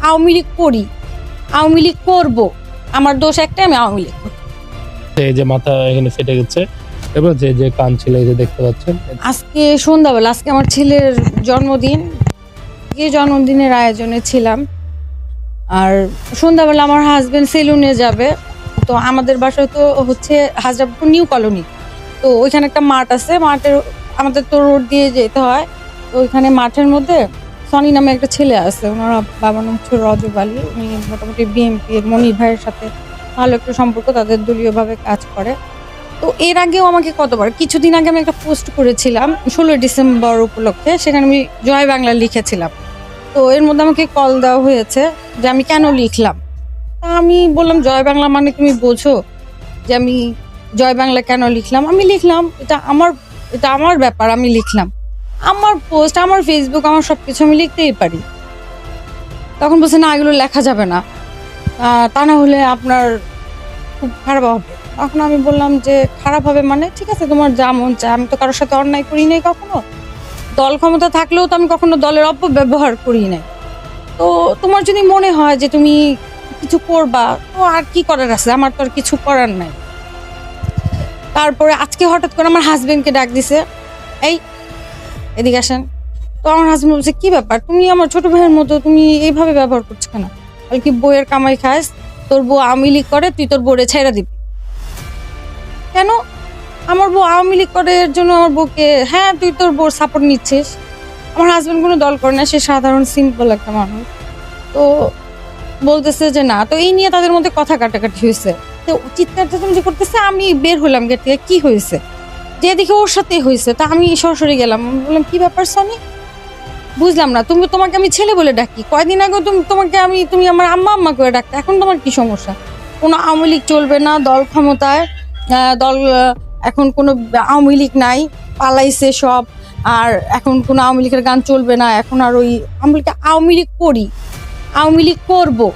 আওয়ামী লীগ করি, আওয়ামী লীগ করবো, আমার দোষ একটাই, আমি আওয়ামী লীগ করি। এই যে মাথা এখানে ফেটে গেছে, এবার যে যে কান ছিল এই যে দেখতে পাচ্ছেন। আজকে সন্ধ্যাবেলা, আজকে আমার ছেলের জন্মদিন, জন্মদিনের আয়োজনে ছিলাম। আর সন্ধ্যাবেলা আমার হাজবেন্ড সেলুনে যাবে, তো আমাদের বাসায় তো হচ্ছে হাজরাপুর নিউ কলোনি, তো ওইখানে একটা মাঠ আছে, মাঠের আমাদের তো রোড দিয়ে যেতে হয়, তো ওইখানে মাঠের মধ্যে সনি নামে একটা ছেলে আছে, ওনার বাবার নাম হচ্ছে রজব আলী, উনি মোটামুটি বিএনপি এর মনির ভাইয়ের সাথে ভালো একটা সম্পর্ক, তাদের দলীয়ভাবে কাজ করে। তো এর আগেও আমাকে কতবার, কিছুদিন আগে আমি একটা পোস্ট করেছিলাম 16 ডিসেম্বর উপলক্ষে, সেখানে আমি জয় বাংলা লিখেছিলাম। তো এর মধ্যে আমাকে কল দেওয়া হয়েছে যে আমি কেন লিখলাম। তা আমি বললাম, জয় বাংলা মানে তুমি বোঝো যে আমি জয় বাংলা কেন লিখলাম? আমি লিখলাম, এটা আমার ব্যাপার, আমি লিখলাম, আমার পোস্ট, আমার ফেসবুক, আমার সবকিছু, আমি লিখতেই পারি। তখন বলছে না, এগুলো লেখা যাবে না, তা না হলে আপনার খুব খারাপ হবে। তখন আমি বললাম যে খারাপ হবে মানে, ঠিক আছে তোমার যা মন চায়, আমি তো কারোর সাথে অন্যায় করি নাই কখনো, দল ক্ষমতা থাকলেও তো আমি কখনো দলের অপব্যবহার করি নাই। তো তোমার যদি মনে হয় যে তুমি কিছু করবা, তো আর কি করার আছে, আমার তো আর কিছু করার নাই। তারপরে আজকে হঠাৎ করে আমার হাজবেন্ডকে ডাক দিছে, এই এদিকে আসেন। তো আমার হাজবেন্ড বলছে, কি ব্যাপার, তুমি আমার ছোট ভাইয়ের মতো, তুমি এইভাবে ব্যবহার করছো কেন? বলে কি, বইয়ের কামাই খাস, তোর বউ আওয়ামী লীগ করে, তুই তোর বউরে ছেড়ে দিবি কেন? আমার বউ আওয়ামী লীগ করে এর জন্য আমার বউকে, হ্যাঁ তুই তোর বউর সাপোর্ট নিচ্ছিস। আমার হাজবেন্ড কোনো দল করে না, সে সাধারণ সিম্পল একটা মানুষ। তো বলতেছে যে না, তো এই নিয়ে তাদের মধ্যে কথা কাটাকাটি হয়েছে। তো চিৎকার চেঁচামেচি করতেছে, আমি বের হলাম গেট থেকে, কি হয়েছে, যে দেখে ওর সাথেই হয়েছে। তা আমি সরাসরি গেলাম, বললাম কি ব্যাপার সনি, বুঝলাম না, তোমাকে আমি ছেলে বলে ডাকি, কয়দিন আগে তুমি আমার আম্মা আম্মা করে ডাকতে, এখন তোমার কি সমস্যা? কোনো আওয়ামী লীগ চলবে না, দল ক্ষমতায়, এখন কোনো আওয়ামী লীগ নাই, পালাইছে সব, আর এখন কোনো আওয়ামী লীগের গান চলবে না, এখন আর ওই আওয়ামী লীগ করি, আওয়ামী লীগ করবো,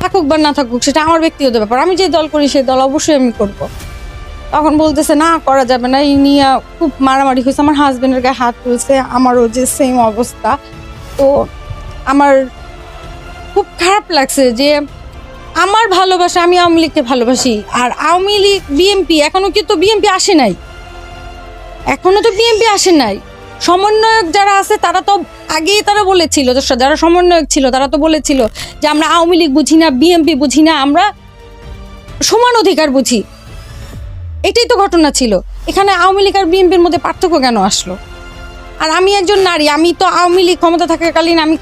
থাকুক বা না থাকুক সেটা আমার ব্যক্তিগত ব্যাপার, আমি যে দল করি সেই দল অবশ্যই আমি করব। তখন বলতেছে না, করা যাবে না, এই নিয়ে খুব মারামারি হয়েছে, আমার হাজবেন্ডের গায়ে হাত তুলছে, আমারও যে সেম অবস্থা। তো আমার খুব খারাপ লাগছে যে আমার ভালোবাসা, আমি আওয়ামী লীগকে ভালোবাসি, আর আওয়ামী লীগ বিএনপি, এখনো কিন্তু বিএনপি আসে নাই, এখনো তো বিএনপি আসে নাই। সমন্বয়ক যারা আছে তারা তো আগেই তারা বলেছিল, যারা সমন্বয়ক ছিল তারা তো বলেছিল যে আমরা আওয়ামী লীগ বুঝি না, বিএনপি বুঝি না, আমরা সমান অধিকার বুঝি। এটাই তো ঘটনা ছিল, এখানে আওয়ামী লীগ আর বিএনপির মধ্যে পার্থক্য কেন আসলো? আর আমি একজন নারী, আমি তো আওয়ামী লীগ ক্ষমতা থাকাকালীন আমি